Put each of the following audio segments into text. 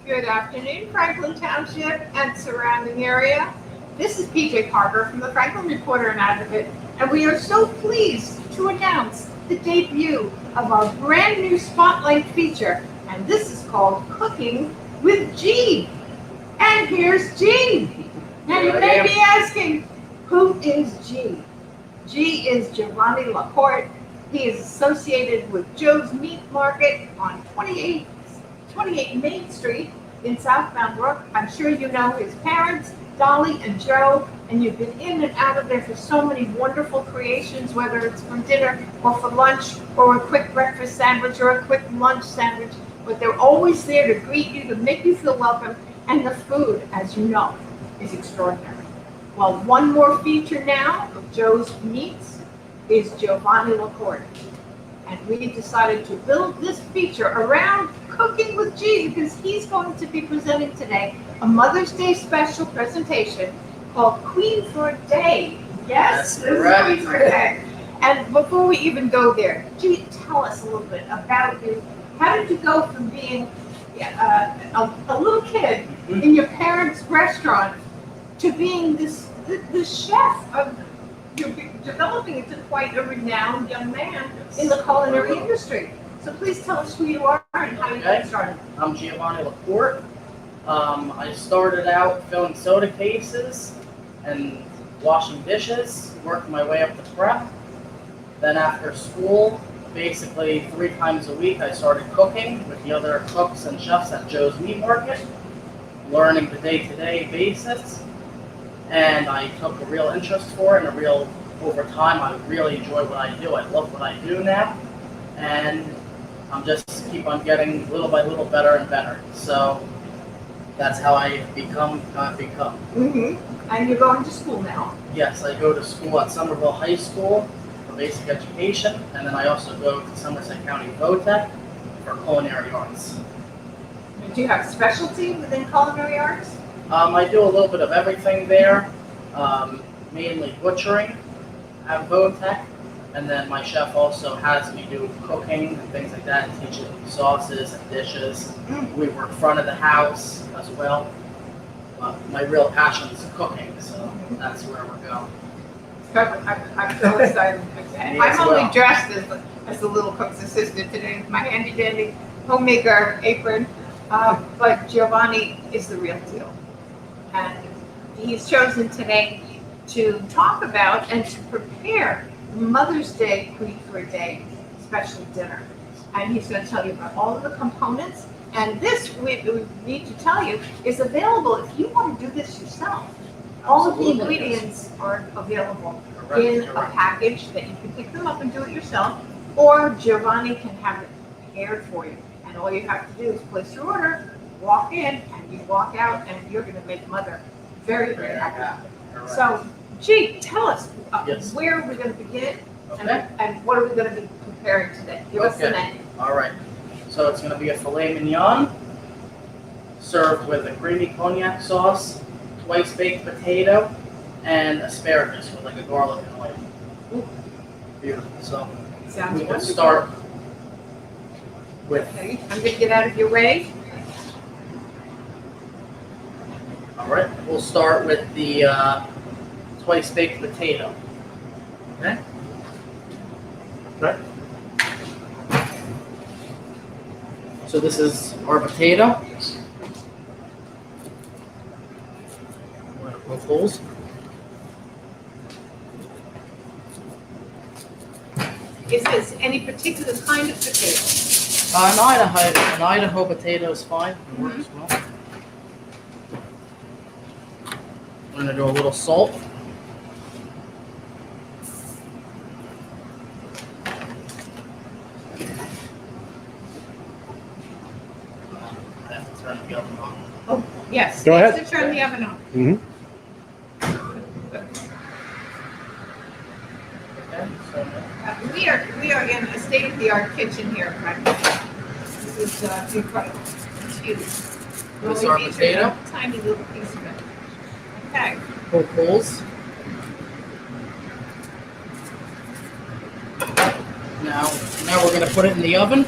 Good afternoon, Franklin Township and surrounding area. This is PJ Parker from the Franklin Reporter and Advocate, and we are so pleased to announce the debut of our brand new Spotlight feature, and this is called Cooking with G. And here's G. Now you may be asking, who is G? G is Giovanni LaCorte. He is associated with Joe's Meat Market on 28 Main Street in South Bound Brook. I'm sure you know his parents, Dolly and Joe, and you've been in and out of there for so many wonderful creations, whether it's for dinner or for lunch or a quick breakfast sandwich or a quick lunch sandwich. But they're always there to greet you, to make you feel welcome, and the food, as you know, is extraordinary. Well, one more feature now of Joe's Meats is Giovanni LaCorte. And we decided to build this feature around Cooking with G because he's going to be presenting today a Mother's Day special presentation called Queen for a Day. Yes, this is Queen for a Day. And before we even go there, G, tell us a little bit about you. How did you go from being a little kid in your parents' restaurant to being this chef of you're developing into quite a renowned young man in the culinary industry. So please tell us who you are and how you got started. I'm Giovanni LaCorte. I started out filling soda cases and washing dishes, worked my way up to prep. Then after school, basically 3 times a week, I started cooking with the other cooks and chefs at Joe's Meat Market, learning the day-to-day basis. And I took a real interest for it, and over time, I really enjoy what I do. I love what I do now, and I'm just keep on getting little by little better and better. So that's how I become. Mm-hmm. And you're going to school now? Yes, I go to school at Somerville High School for basic education, and then I also go to Somerset County VOTEC for culinary arts. Do you have a specialty within culinary arts? I do a little bit of everything there, mainly butchering at VOTEC, and then my chef also has me do cooking and things like that, teaching sauces and dishes. We work front of the house as well. My real passion is cooking, so that's where we're going. I'm so excited. I'm only dressed as the little cook's assistant today with my handy dandy homemaker apron, but Giovanni is the real deal. And he's chosen today to talk about and to prepare Mother's Day Queen for a Day special dinner. And he's going to tell you about all of the components. And this, we need to tell you, is available if you want to do this yourself. All of the ingredients are available in a package that you can pick them up and do it yourself, or Giovanni can have it prepared for you. And all you have to do is place your order, walk in, and you walk out, and you're going to make Mother very, very happy. So, G, tell us, where are we going to begin, and what are we going to be preparing today? Give us the menu. All right. So it's going to be a filet mignon, served with a creamy cognac sauce, twice baked potato, and asparagus with like a garlic and oil. Ooh. Beautiful. So Sounds we can start with. Okay, I'm going to get out of your way. All right, we'll start with the twice baked potato. Okay. Okay. So this is our potato. Both holes. Is this any particular kind of potato? An Idaho potato is fine. It works well. I'm going to do a little salt. I have to turn the oven on. Oh, yes. Go ahead. To turn the oven on. Mm-hmm. Okay, so We are in a state-of-the-art kitchen here, Franklin. This is incredible. It's huge. This is our potato. A tiny little piece of it. Okay. poke holes. Now we're going to put it in the oven.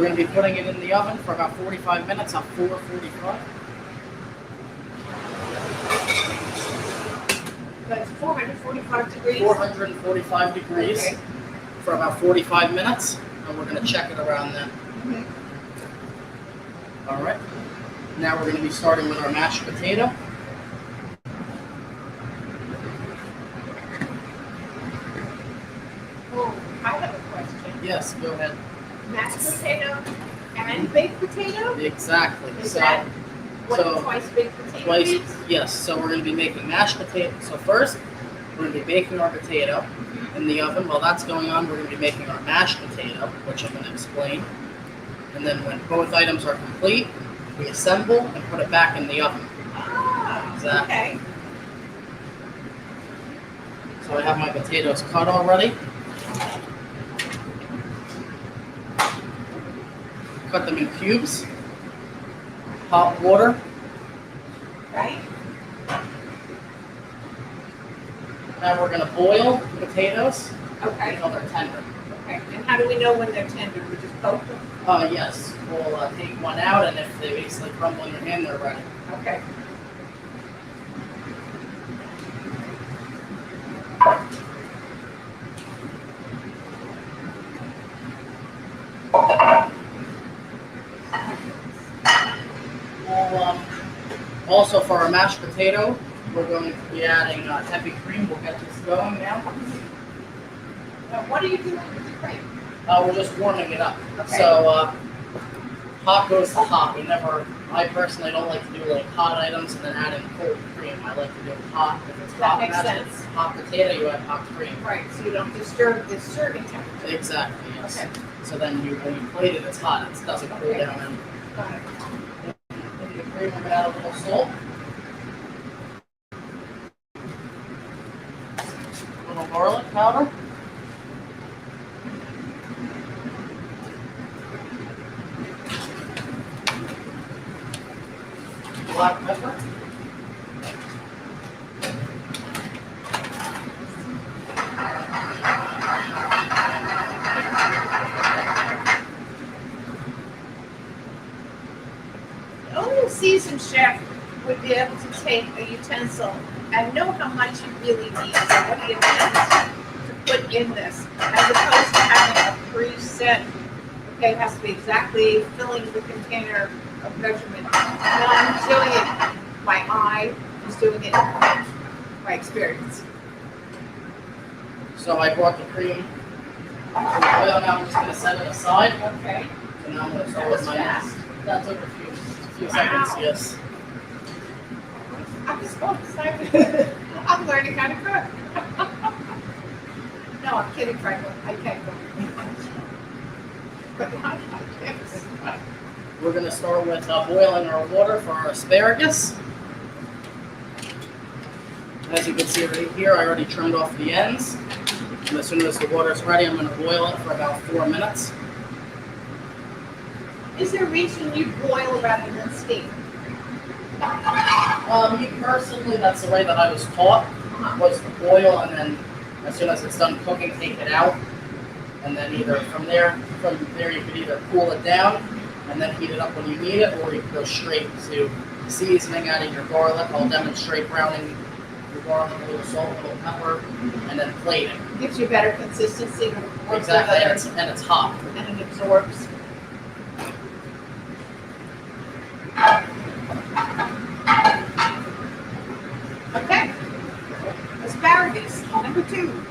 We're going to be putting it in the oven for about 45 minutes on 445. That's 445 degrees. 445 degrees Okay. for about 45 minutes, and we're going to check it around then. Mhm. All right. Now we're going to be starting with our mashed potato. Oh, I have a question. Yes, go ahead. Mashed potato and baked potato? Exactly. Is that what so twice baked potato twice, is? yes. So we're going to be making mashed potato. So first, we're going to be baking our potato in the oven. While that's going on, we're going to be making our mashed potato, which I'm going to explain. And then when both items are complete, we assemble and put it back in the oven. Ah, Exactly. okay. So I have my potatoes cut already. Cut them in cubes. Hot water. Right? Now we're going to boil the potatoes Okay. until they're tender. Okay. And how do we know when they're tender? We just poke them? Yes. We'll take one out, and if they basically crumble in your hand, they're ready. Okay. We'll, also, for our mashed potato, we're going to be adding heavy cream. We'll get this going now. Now, what are you doing with the cream? We're just warming it up. Okay. So hot goes to hot. I personally don't like to do like hot items and then add in cold cream. I like to do hot. If it's That hot, makes mashed sense. hot potato, you add hot cream. Right, so you don't disturb the serving temperature. Exactly, yes. Okay. So then when you plate it, it's hot. It doesn't cool Okay. down. And Got it. with the cream, we're going to add a little salt. A little garlic powder. Black pepper. Only a seasoned chef would be able to take a utensil and know how much you really need, so what he intends to put in this, as opposed to having a preset, okay, it has to be exactly filling the container of measurement. No, I'm doing it by eye, just doing it by experience. So I brought the cream to the oil. Now I'm just going to set it aside. Okay. And now I'm going to That start was with my fast. That took a few Wow. seconds, yes. I'm just so excited. I'm learning how to cook. No, I'm kidding, Franklin. I can't cook. But I can. We're going to start with boiling our water for our asparagus. As you can see right here, I already trimmed off the ends. And as soon as the water is ready, I'm going to boil it for about 4 minutes. Is there a reason you boil rather than steam? Me personally, that's the way that I was taught, was to boil, and then as soon as it's done cooking, take it out. And then from there you could either cool it down and then heat it up when you need it, or you could go straight to seasoning, adding your garlic. I'll demonstrate browning your garlic, a little salt, a little pepper, and then plating. Gives you better consistency. To work Exactly, together, and it's hot. and it absorbs. Okay. Asparagus, number 2.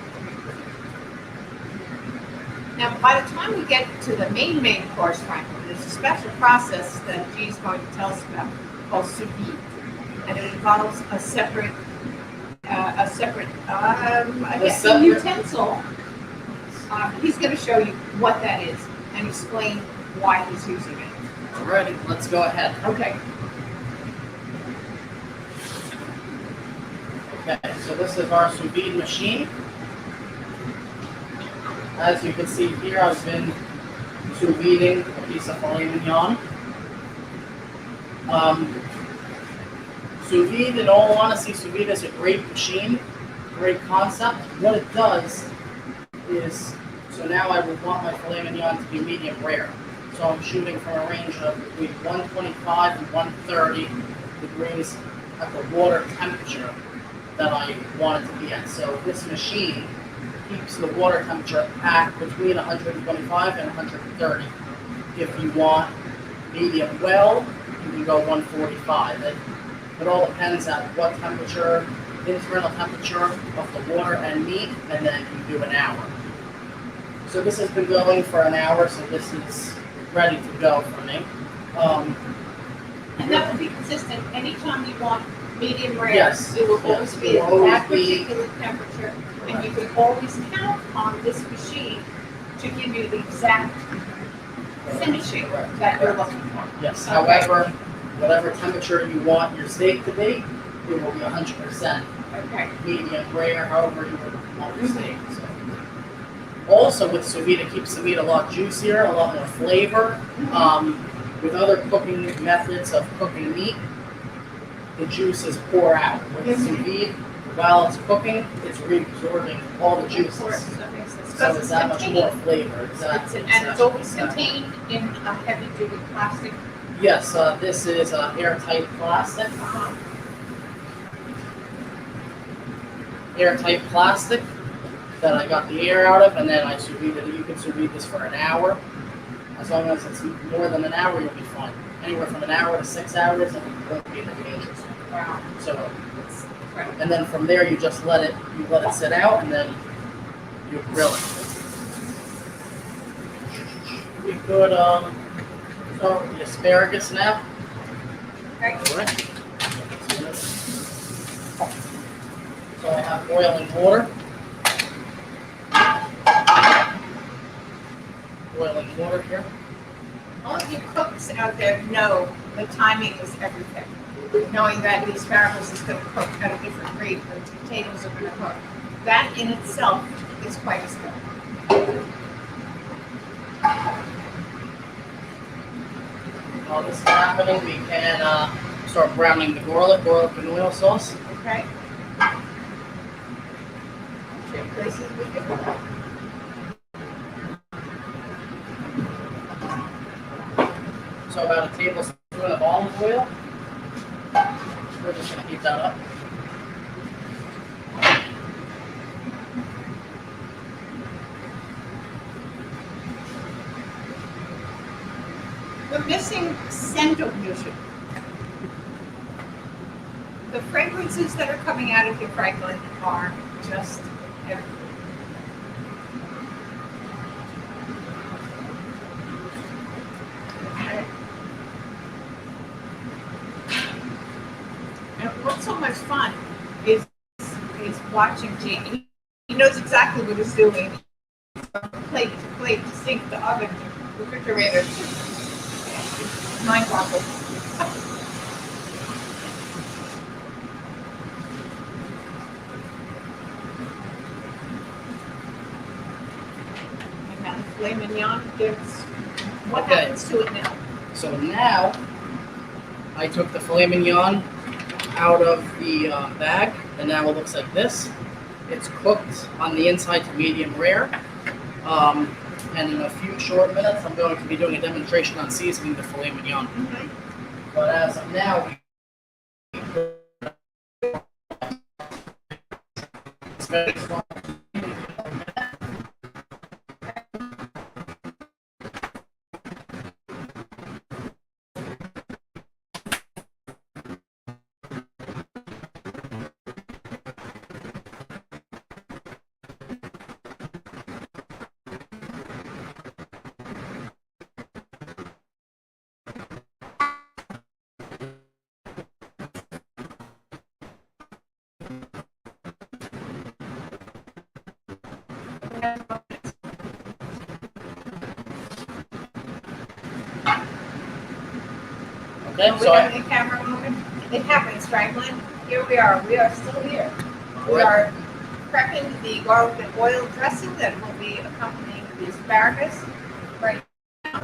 Now, by the time we get to the main course, Franklin, there's a special process that G's going to tell us about called sous vide, and it involves a separate utensil. He's going to show you what that is and explain why he's using it. Alrighty, let's go ahead. Okay. Okay, so this is our sous vide machine. As you can see here, I've been sous videing a piece of filet mignon. Sous vide, in all honesty, sous vide is a great machine, great concept. What it does is, so now I would want my filet mignon to be medium rare. So I'm shooting from a range of between 125 and 130 degrees at the water temperature that I want it to be at. So this machine keeps the water temperature at between 125 and 130. If you want medium well, you can go 145. It all depends on what temperature, internal temperature of the water and meat, and then you do an hour. So this has been going for an hour, so this is ready to go for me. And that will be consistent anytime you want medium rare. Yes, It will yes, always it be will at always that be- particular temperature, and you can always count on this machine to give you the exact finishing that you're looking for. Yes, Okay. however, whatever temperature you want your steak to be, it will be 100% Okay. medium rare, however you would want your steak. So. Also with sous vide, it keeps the meat a lot juicier, a lot more flavor. With other cooking methods of cooking meat, the juices pour out. With sous vide, while it's cooking, it's reabsorbing all the Of juices. course, that makes sense. So Because it's that much contained. more flavor. Exactly. And it's always exactly. contained in a heavy-duty plastic. Yes, this is airtight plastic. Airtight plastic that I got the air out of, and then I sous vide it. You can sous vide this for an hour. As long as it's more than an hour, you'll be fine. Anywhere from an hour to 6 hours, and it won't be anything dangerous. Wow. So, It's incredible. and then from there, you just let it sit out, and then you grill it. We could start with the asparagus now. Okay. Alright. So I have boiling water. Boiling water here. All of you cooks out there know that timing is everything. Knowing that the asparagus is going to cook at a different rate than the potatoes are going to cook. That in itself is quite a skill. While this is happening, we can start browning the garlic and oil sauce. Okay? Trade places with you. So about a tablespoon of olive oil. We're just going to heat that up. The missing scent of music. The fragrances that are coming out of your Franklin are just everything. And what's so much fun is watching Gene. He knows exactly what he's doing. From plate to plate, to sink to oven to refrigerator. Mind boggling. And now the filet mignon gives. What Okay. happens to it now? So now, I took the filet mignon out of the bag, and now it looks like this. It's cooked on the inside to medium rare. And in a few short minutes, I'm going to be doing a demonstration on seasoning the filet mignon. But as of now, okay, We so have the camera moving. It happens, Franklin. Here we are. We are still here. We Right. are prepping the garlic and oil dressing that will be accompanying the asparagus right now.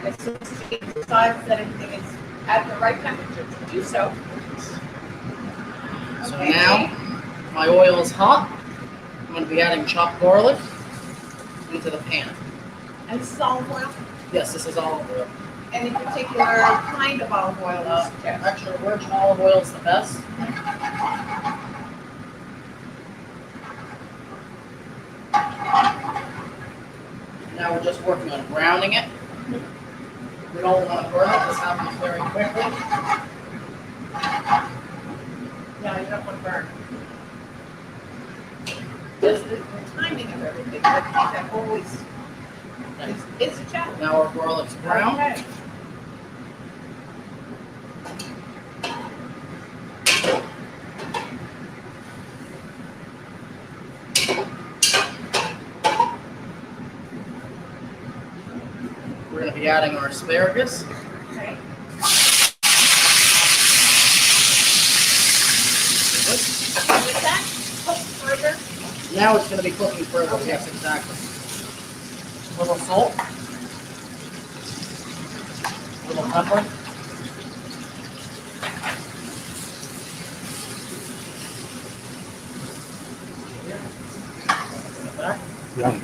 As soon as he decides that everything is at the right temperature to do so. So Okay, now my oil is hot. I'm going to be adding chopped garlic into the pan. and this is olive oil. Yes, this is olive oil. Any particular kind of olive oil you suggest? Actually, virgin olive oil is the best. Now we're just working on browning it. We don't want to burn it. This happens very quickly. Yeah, you don't want to burn. Just the timing of everything, I think that always is a challenge. Now our garlic's brown. Okay. We're going to be adding our asparagus. Okay. With that, cook further. Now it's going to be cooking further. Okay. Yes, exactly. A little salt. A little pepper. Back. Yum.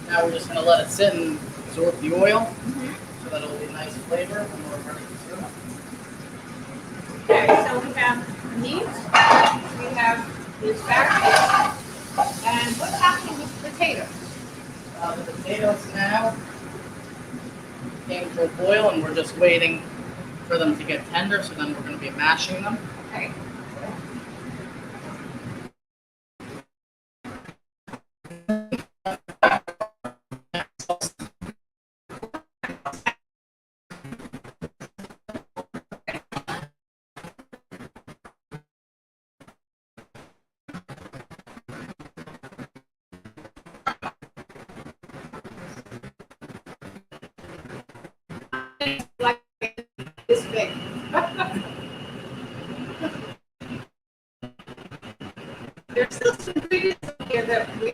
Now we're just going to let it sit and absorb the oil, so that it'll be a nice flavor and we're ready to serve it. Okay, so we have meat, we have the asparagus, and what's happening with the potatoes? The potatoes now came to a boil and we're just waiting for them to get tender, so then we're going to be mashing them. Okay. Like this big. There's still some ingredients in here that we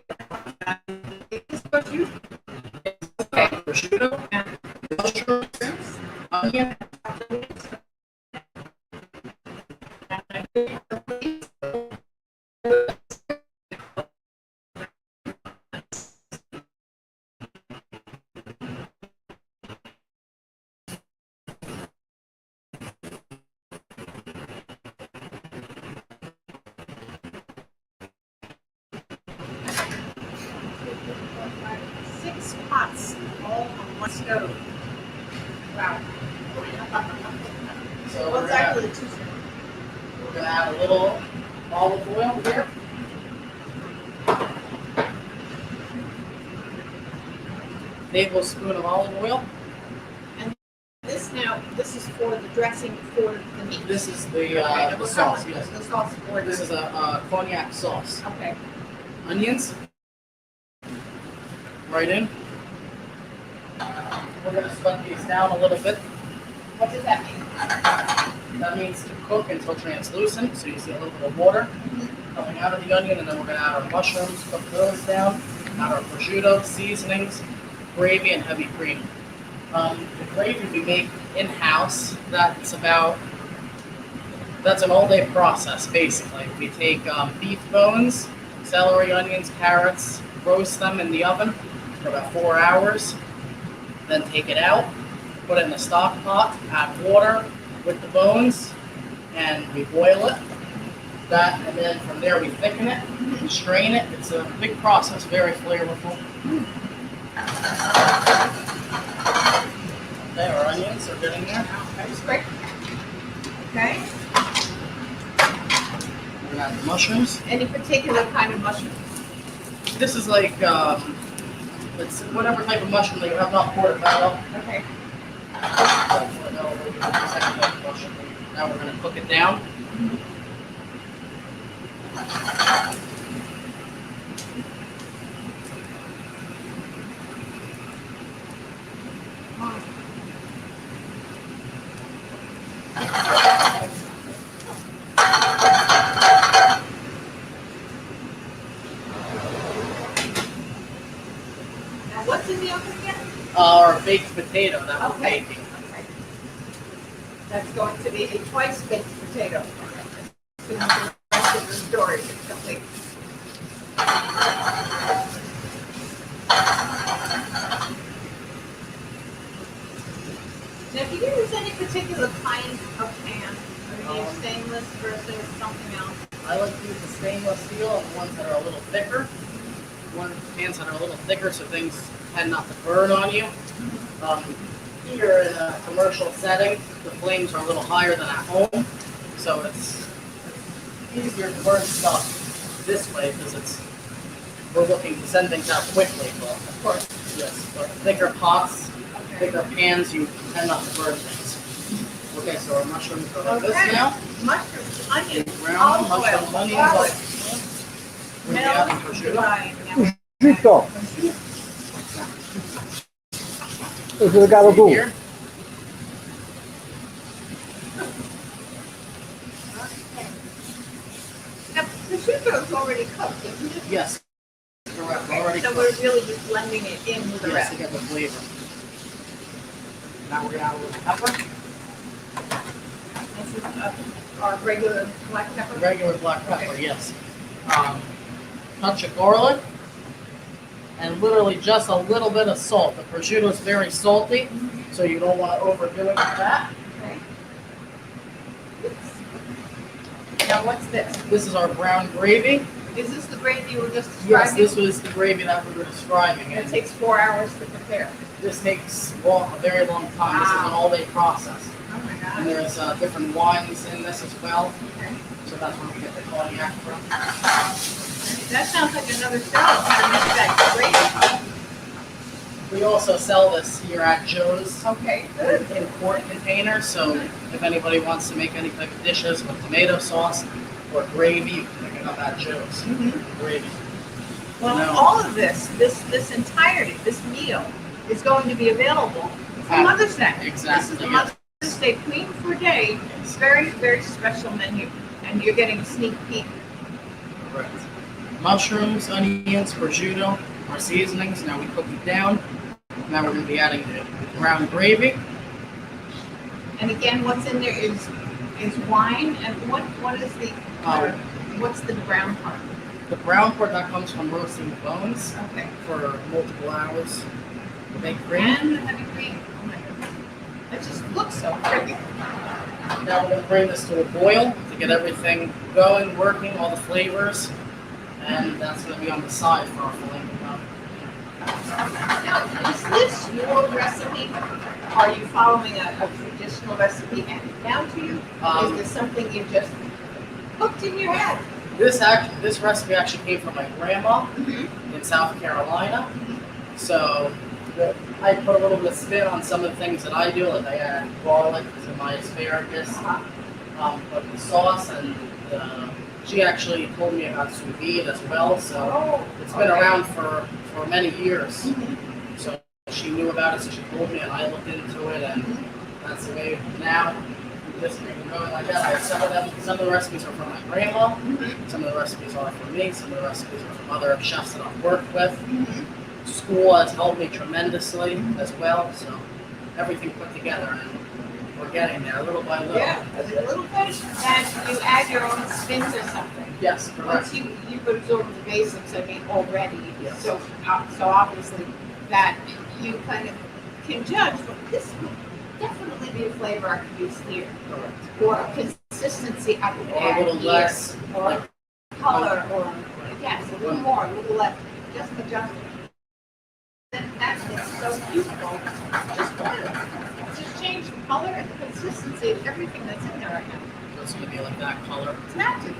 is what you okay. Prosciutto, And mushrooms, onion, six pots all on one stove. Wow. So Well, it's actually two. we're going to add a little olive oil here. Tablespoon of olive oil. This is for the dressing for the meat. This is Okay, the sauce, yes. The sauce for This is a cognac sauce. okay. Onions. Right in. We're going to split these down a little bit. What does that mean? That means to cook until translucent, so you see a little bit of water coming out of the onion, and then we're going to add our mushrooms, cook those down, add our prosciutto, seasonings, gravy, and heavy cream. The gravy we make in-house, that's an all-day process, basically. We take beef bones, celery, onions, carrots, roast them in the oven for about 4 hours, then take it out, put it in a stock pot, add water with the bones, and we boil it. And then from there we thicken it, we strain it. It's a big process, very flavorful. Okay, our onions are getting there. That was great. Okay. We're gonna add the mushrooms. Any particular kind of mushroom? This is like, it's whatever type of mushroom that you have, not portobello. Okay. Now we're gonna cook it down. Now what's in the oven again? Our baked potato that we're Okay. baking. Okay. That's going to be a twice baked potato. part of the story is complete. Now, do you use any particular kind of pan? Or do you use stainless versus something else? I like to use the stainless steel and the ones that are a little thicker. Pans that are a little thicker so things tend not to burn on you. Here in a commercial setting, the flames are a little higher than at home, so it's easier to burn stuff this way because we're looking to send things out quickly. But of course, yes, but thicker pots, thicker pans, you tend not to burn things. Okay, so our mushrooms are like this now. Mushrooms, onions, Brown, olive mushrooms, oil, onions, garlic, we're adding prosciutto. Zitto. Questo lo cavo tu. Here. Now, prosciutto is already cooked, isn't it? Yes, correct. Okay, Already so cooked. we're really just blending it in with the Yes, rest. to get the flavor. Now we're gonna add a little pepper, This is our regular black pepper. regular black pepper, Okay. yes. Touch of garlic, and literally just a little bit of salt. The prosciutto is very salty, so you don't want to overdo it with that. Okay. Now, what's this? This is our brown gravy. Is this the gravy you were just Yes, describing? this was the gravy that we were describing, It and takes 4 hours to prepare. this takes a very long time. This is an all-day process. Oh my And God. there's different wines in this as well, Okay. so that's where we get the cognac from. That sounds like another salad. That's great. We also sell this here at Joe's Okay, good. in quart containers, so if anybody wants to make any type of dishes with tomato sauce or gravy, you can pick it up at Joe's. Gravy. Well, No. all of this entirety, this meal is going to be available for Mother's Day. Exactly, This is the yes. Mother's Day Queen for a Day. It's very, very special menu, and you're getting a sneak peek. Correct. Mushrooms, onions, prosciutto, our seasonings. Now we cook it down. Now we're going to be adding the brown gravy. And again, what's in there is wine, and what is the what's the brown part? The brown part that comes from roasting the bones Okay. for multiple hours. Baked cream. And the heavy cream. Oh my goodness. It just looks so pretty. Now we're going to bring this to a boil to get everything going, working, all the flavors. And that's going to be on the side for our filet mignon. Now, is this your recipe? Are you following a traditional recipe handed down to you? Is this something you just cooked in your head? This recipe actually came from my grandma in South Carolina. So I put a little bit of spin on some of the things that I do, like I add garlic to my asparagus, but the sauce and she actually told me about sous vide as well. So it's been around for many years. So she knew about it, so she told me, and I looked into it, and that's the way now. Just going like that. Some of the recipes are from my grandma. Some of the recipes are from me. Some of the recipes are from other chefs that I've worked with. School has helped me tremendously as well. So everything put together, and we're getting there little by little. Yeah, a little bit. And you add your own spins or something. Yes, correct. Once you've absorbed the basics, I mean, already. Yes. So obviously that you kind of can judge, but this would definitely be a flavor I could use here. Correct. Or a consistency I could Or a add little here. less, Or like color, or yes, a little more, a little less. Just adjust. And that is so beautiful. Just change the color and the consistency of everything that's in there right now. So it's going to be like that color. It's magic.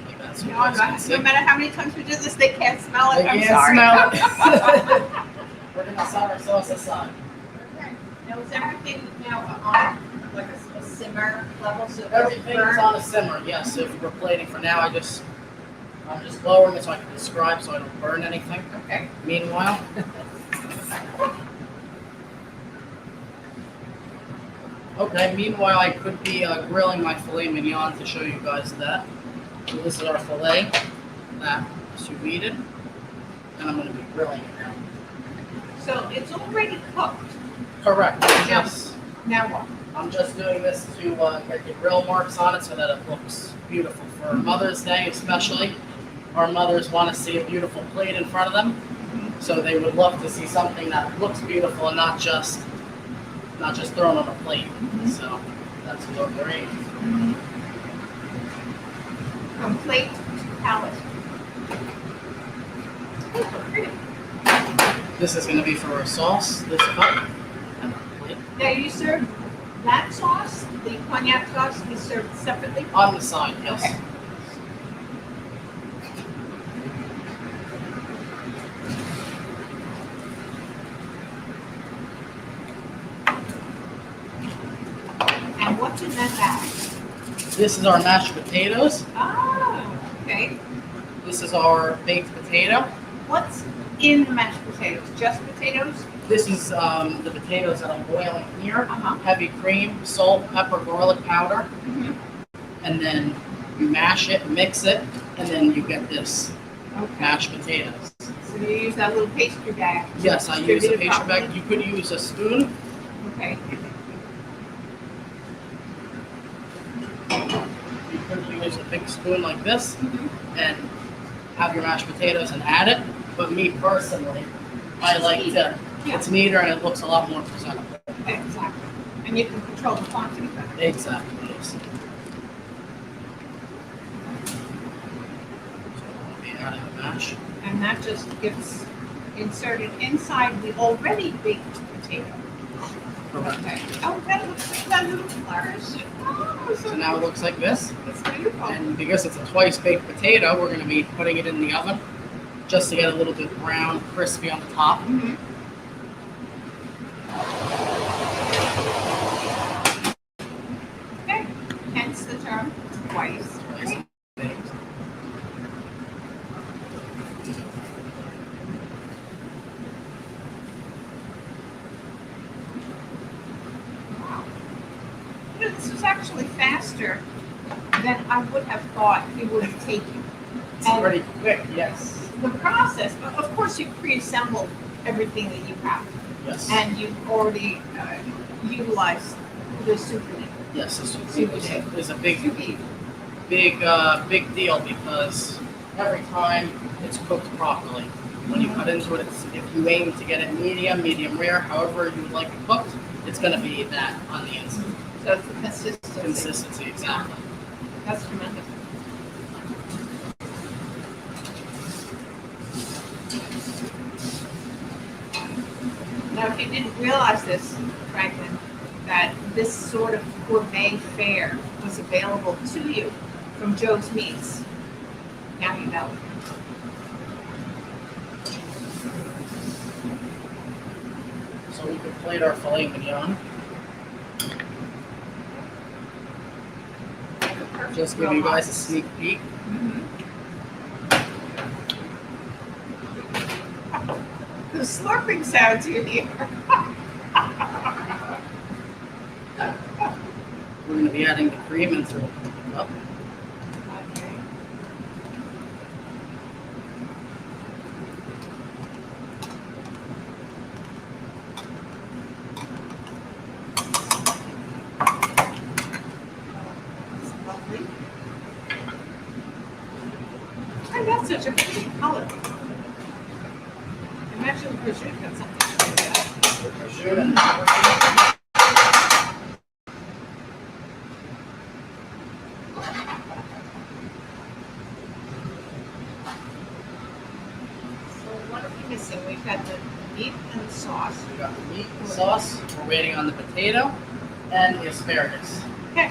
Like that. So you No, guys can see. no matter how many times we do this, they can't smell it. They I'm can't sorry. smell it. We're going to set our sauce aside. Okay. Now is everything now on like a simmer level? So it doesn't Everything's burn? on a simmer, yes. So if we're plating for now, I'm just lowering it so I can describe so I don't burn anything. Okay. Meanwhile, I could be grilling my filet mignon to show you guys that. So this is our filet that sous vide, and I'm going to be grilling it now. So it's already cooked. Correct. Yeah. Yes. Now what? I'm just doing this to get the grill marks on it so that it looks beautiful for Mother's Day, especially. Our mothers want to see a beautiful plate in front of them, so they would love to see something that looks beautiful and not just thrown on a plate. So that's what we're aiming. From plate to palate. Pretty. This is going to be for our sauce, this cup, and our plate. Now you serve that sauce, the cognac sauce, is served separately? On the side, yes. Okay. And what's in that bag? This is our mashed potatoes. Oh, okay. This is our baked potato. What's in the mashed potatoes? Just potatoes? This is the potatoes that I'm boiling here. Uh-huh. Heavy cream, salt, pepper, garlic powder. Mm-hmm. And then you mash it, mix it, and then you get this Okay. mashed potatoes. So you use that little pastry bag? Yes, I use a Distribute it pastry bag. properly? You could use a spoon. Okay. You could use a big spoon like this Mm-hmm. and have your mashed potatoes and add it. But me personally, I like to, Yeah. it's neater and it looks a lot more presentable. Exactly. And you can control the quantity better. Exactly. Yes. So I'll be adding the mash. And that just gets inserted inside the already baked potato. Correct. Okay. Oh, that looks like that little flourish. Oh, So now it looks like this. It's beautiful. And because it's a twice baked potato, we're going to be putting it in the oven just to get a little bit brown, crispy on the top. Mm-hmm. Okay. Hence the term twice. Twice baked. Wow. This is actually faster than I would have thought it would have taken. It's pretty quick, yes. The process, of course, you pre-assembled everything that you have, Yes. and you've already utilized the sous vide. Yes, this is a big Sous vide. big deal because every time it's cooked properly. When you cut into it, if you aim to get it medium rare, however you like it cooked, it's going to be that on the inside. So it's the consistency. Consistency, exactly. That's tremendous. Now, if you didn't realize this, Franklin, that this sort of gourmet fare was available to you from Joe's Meats, now you know. So we could plate our filet mignon. Just give you guys a sneak peek. Mhm. The slurping sounds you hear. We're going to be adding the cream into the cup. Okay. That's lovely. And that's such a pretty color. I'm actually appreciating that something like that. Prosciutto. So what are we missing? We've got the meat and the sauce. We got the meat, the sauce. We're waiting on the potato and the asparagus. Okay.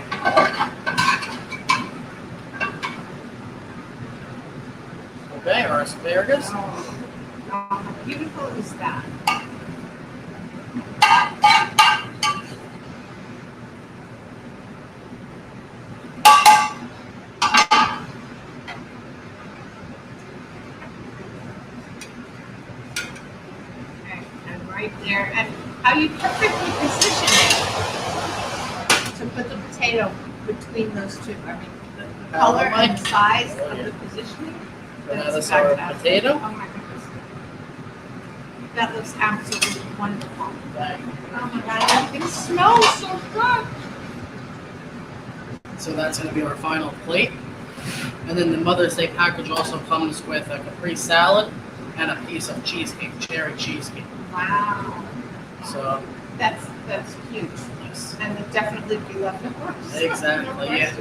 Okay, our asparagus. How beautiful is that? Okay, and right there, and how you perfectly position it to put the potato between those two. I mean, the color and the size of the positioning. So now That's that's our fantastic. potato. Oh my goodness. That looks absolutely wonderful. Thank you. Oh my God, it smells so good. So that's going to be our final plate. And then the Mother's Day package also comes with a Capri salad and a piece of cheesecake, cherry cheesecake. Wow. So That's huge. yes, And would definitely be leftovers. exactly. Yeah.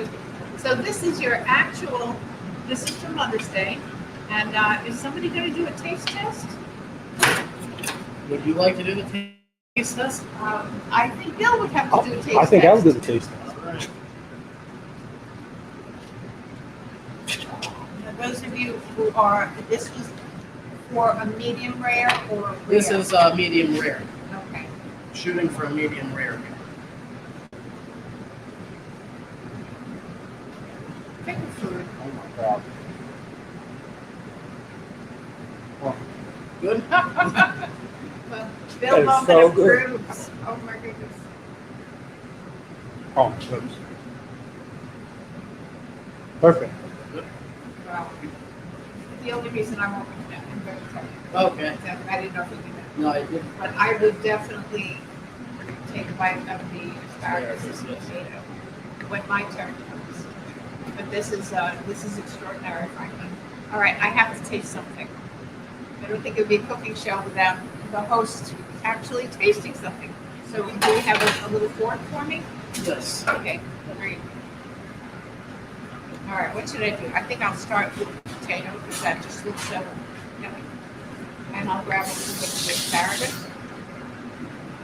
So this is your actual, this is for Mother's Day. And is somebody going to do a taste test? Would you like to do the taste test? I think Bill would have to do a taste test. I think I'll do the taste test. All right. Now, those of you who are, this was for a medium rare or rare? This is medium rare. Okay. Shooting for a medium rare here. Pick a food. Oh my God. Good. Well, Bill That is Bowman so good. approves. Oh my goodness. Oh, good. Perfect. Well, the only reason I won't eat that, I'm very sorry. Okay. I didn't know if you did that. No, I didn't. But I would definitely take a bite of the asparagus and potato when my turn comes. But this is extraordinary, Franklin. All right, I have to taste something. I don't think it would be a cooking show without the host actually tasting something. So do you have a little fork for me? Yes. Okay, great. All right, what should I do? I think I'll start with the potato because that just looks so yummy. And I'll grab a little bit of asparagus.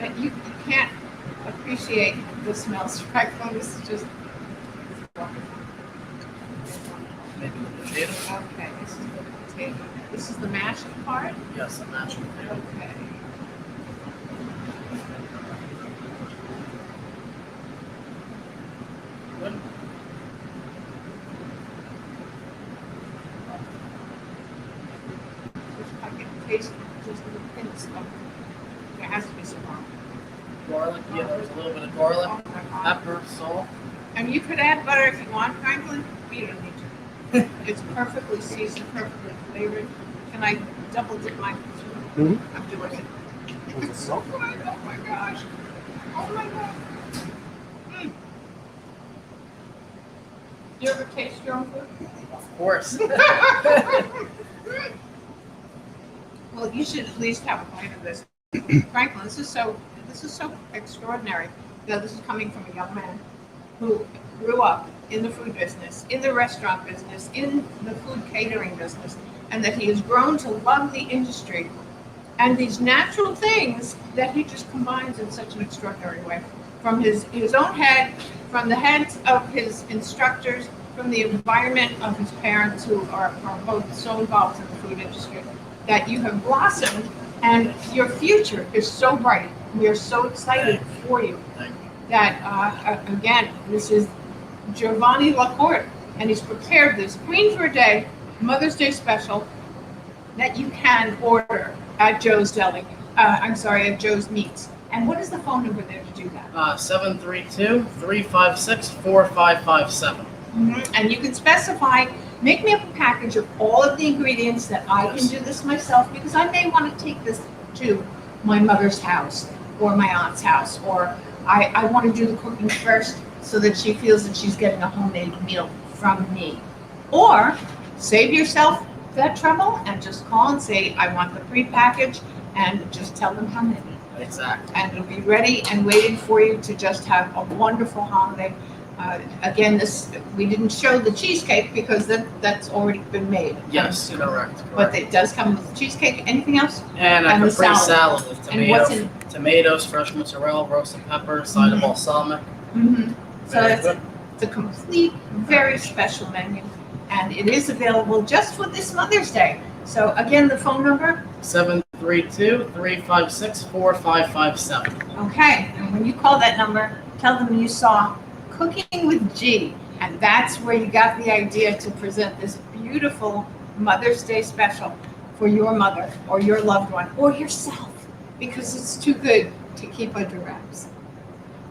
But you can't appreciate the smells, Franklin. This is just wonderful. Maybe the potato. Okay, this is the potato. This is the mashed part? Yes, a mashed potato. Okay. Good. I can taste just the hints of, there has to be some garlic. Garlic. Yeah, there's a little bit of garlic, Oh my God. pepper, salt. And you could add butter if you want, Franklin. You don't need to. It's perfectly seasoned, perfectly flavored. Can I double dip my? Mhm. I'm doing it. It's so good. Oh my gosh. Oh my God. Mm. You ever taste your own food? Of course. Well, you should at least have a bite of this. Franklin, this is so extraordinary. Now, this is coming from a young man who grew up in the food business, in the restaurant business, in the food catering business, and that he has grown to love the industry and these natural things that he just combines in such an extraordinary way. From his own head, from the heads of his instructors, from the environment of his parents who are both so involved in the food industry, that you have blossomed and your future is so bright. We are so excited for you. Thank you. That, again, this is Giovanni LaCorte, and he's prepared this Queen for a Day Mother's Day special that you can order at Joe's Deli. At Joe's Meats. And what is the phone number there to do that? 732-356-4557. And you can specify, make me up a package of all of the ingredients that I can do this myself, because I may want to take this to my mother's house or my aunt's house, or I want to do the cooking first so that she feels that she's getting a homemade meal from me. Or save yourself that trouble and just call and say, I want the pre-package, and just tell them how many. Exactly. And it'll be ready and waiting for you to just have a wonderful holiday. Again, we didn't show the cheesecake because that's already been made. Yes, correct. But it does come with cheesecake. Anything else? And a And the Capri salad. salad with And what's tomatoes, fresh mozzarella, roasted pepper, side of balsamic. So it's a complete, very special menu, and it is available just for this Mother's Day. So again, the phone number. 732-356-4557. Okay, and when you call that number, tell them you saw Cooking with G, and that's where you got the idea to present this beautiful Mother's Day special for your mother or your loved one or yourself, because it's too good to keep under wraps.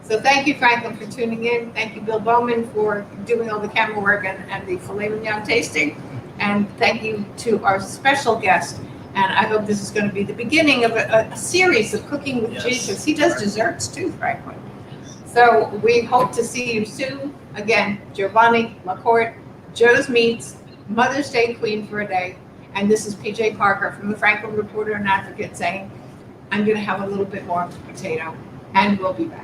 So thank you, Franklin, for tuning in. Thank you, Bill Bowman, for doing all the camera work and the filet mignon tasting. And thank you to our special guest, And I hope this is going to be the beginning of a series of Cooking with Yes. Jesus. He does desserts too, Franklin. So we hope to see you soon. Again, Giovanni LaCorte, Joe's Meats, Mother's Day Queen for a Day. And this is PJ Parker from the Franklin Reporter and Advocate saying, I'm going to have a little bit more potato, and we'll be back.